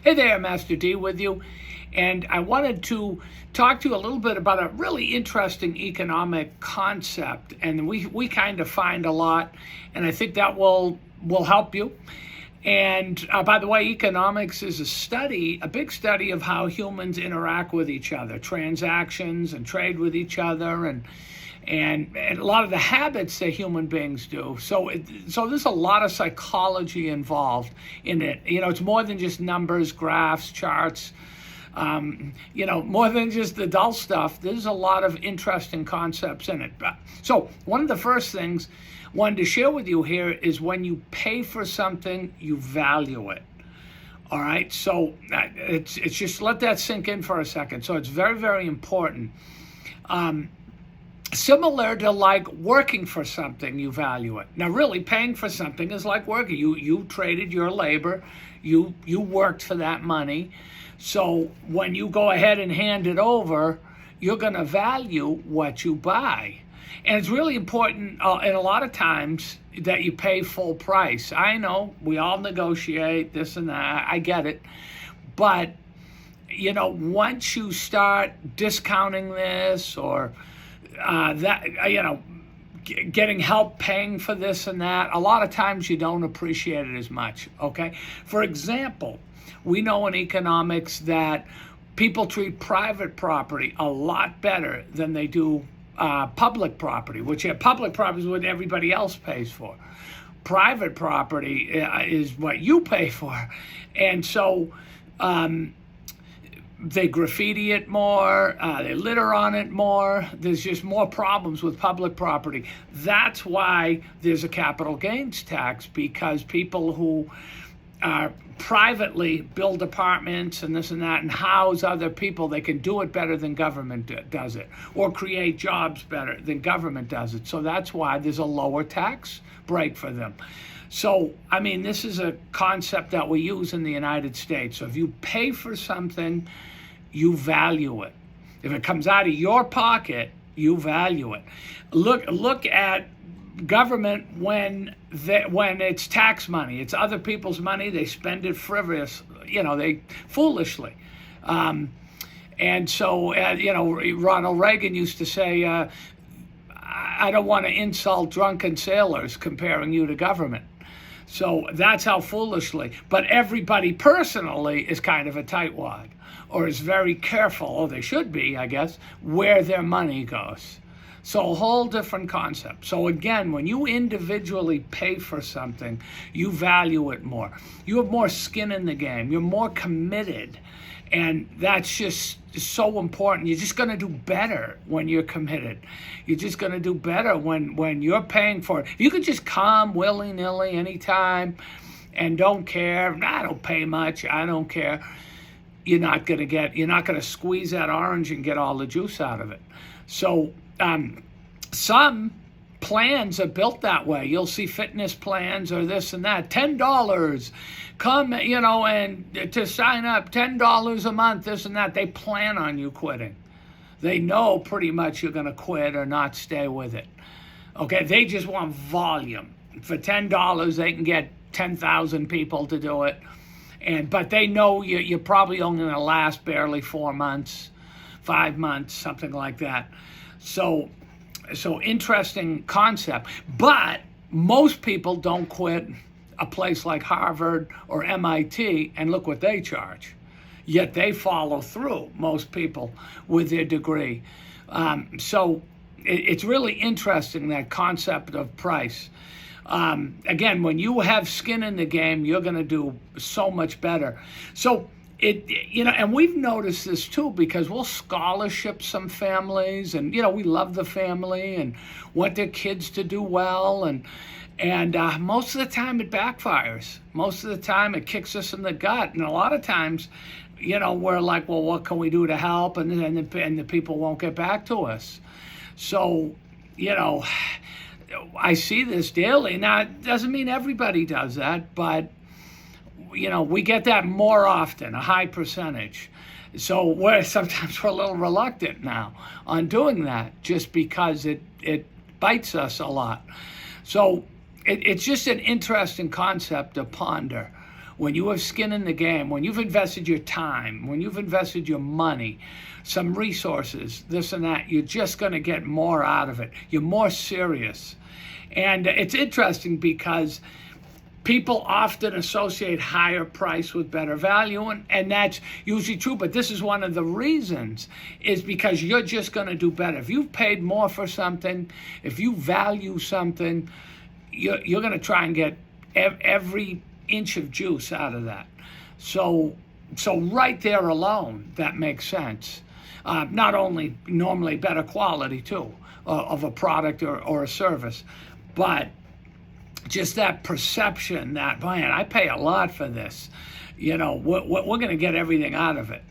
Hey there, Master D with you. And I wanted to talk to you a little bit about a really interesting economic concept. And we kind of find a lot, and I think that will help you. And by the way, economics is a big study of how humans interact with each other, transactions and trade with each other, and a lot of the habits that human beings do. So there's a lot of psychology involved in it. It's more than just numbers, graphs, charts. More than just the dull stuff. There's a lot of interesting concepts in it. So one of the first things I wanted to share with you here is when you pay for something, you value it. All right. So it's just let that sink in for a second. So it's very, very important. Similar to like working for something, you value it. Now, really, paying for something is like working. You traded your labor, you worked for that money. So when you go ahead and hand it over, you're going to value what you buy. And it's really important, and a lot of times, that you pay full price. I know we all negotiate this and that. I get it. But, once you start discounting this or getting help paying for this and that, a lot of times you don't appreciate it as much, okay? For example, we know in economics that people treat private property a lot better than they do public property, public property is what everybody else pays for. Private property is what you pay for. And so they graffiti it more, they litter on it more. There's just more problems with public property. That's why there's a capital gains tax, because people who privately build apartments and this and that and house other people, they can do it better than government does it, or create jobs better than government does it. So that's why there's a lower tax break for them. So, this is a concept that we use in the United States. So if you pay for something, you value it. If it comes out of your pocket, you value it. Look at government when it's tax money. It's other people's money. They spend it they foolishly. And so, Ronald Reagan used to say, I don't want to insult drunken sailors comparing you to government. So that's how foolishly. But everybody personally is kind of a tightwad, or is very careful, or they should be, I guess, where their money goes. So a whole different concept. So again, when you individually pay for something, you value it more. You have more skin in the game. You're more committed. And that's just so important. You're just going to do better when you're committed. You're just going to do better when you're paying for it. If you could just come willy-nilly anytime and don't care, I don't pay much, I don't care, you're not going to squeeze that orange and get all the juice out of it. So some plans are built that way. You'll see fitness plans or this and that. $10, come, and to sign up, $10 a month, this and that. They plan on you quitting. They know pretty much you're going to quit or not stay with it. Okay, they just want volume. For $10, they can get 10,000 people to do it. But they know you're probably only going to last barely 4 months, 5 months, something like that. So interesting concept. But most people don't quit a place like Harvard or MIT, and look what they charge. Yet they follow through, most people, with their degree. So it's really interesting, that concept of price. Again, when you have skin in the game, you're going to do so much better. So and we've noticed this too, because we'll scholarship some families, and we love the family and want their kids to do well, and most of the time it backfires. Most of the time it kicks us in the gut, and a lot of times, we're like, well, what can we do to help? And the people won't get back to us. So, I see this daily. Now, it doesn't mean everybody does that, but we get that more often, a high percentage. So sometimes we're a little reluctant now on doing that, just because it bites us a lot. So it's just an interesting concept to ponder. when you have skin in the game, when you've invested your time, when you've invested your money, some resources, this and that, you're just going to get more out of it. You're more serious. And it's interesting because people often associate higher price with better value, and that's usually true, but this is one of the reasons, is because you're just going to do better. If you've paid more for something, if you value something, you're going to try and get every inch of juice out of that. So right there alone, that makes sense. Not only normally better quality too of a product or a service, but just that perception that, man, I pay a lot for this. We're going to get everything out of it.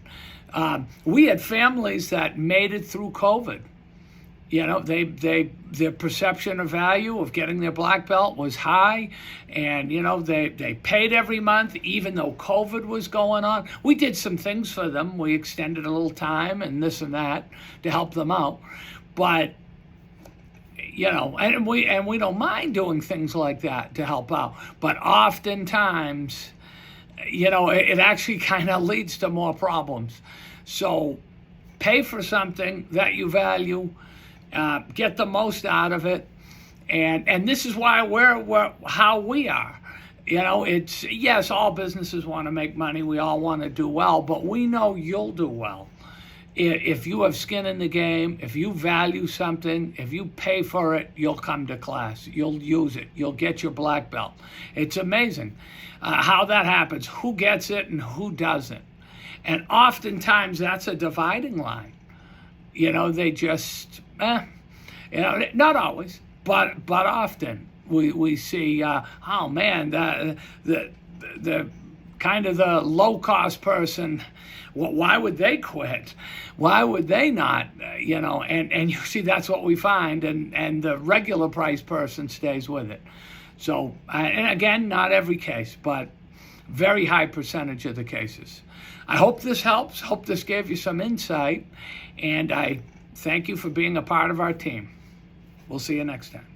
We had families that made it through COVID. Their perception of value of getting their black belt was high, and they paid every month even though COVID was going on. We did some things for them. We extended a little time and this and that to help them out, but and we don't mind doing things like that to help out. But oftentimes, it actually kind of leads to more problems. So pay for something that you value. Get the most out of it, and this is why we're how we are. It's, yes, all businesses want to make money. We all want to do well, but we know you'll do well if you have skin in the game. If you value something, if you pay for it, you'll come to class. You'll use it. You'll get your black belt. It's amazing how that happens. Who gets it and who doesn't, and oftentimes that's a dividing line. They just, not always, but often we see, oh man, the kind of the low cost person, why would they quit? Why would they not? And you see that's what we find, and the regular price person stays with it. So, and again, not every case, but very high percentage of the cases. I hope this helps. Hope this gave you some insight. And I thank you for being a part of our team. We'll see you next time.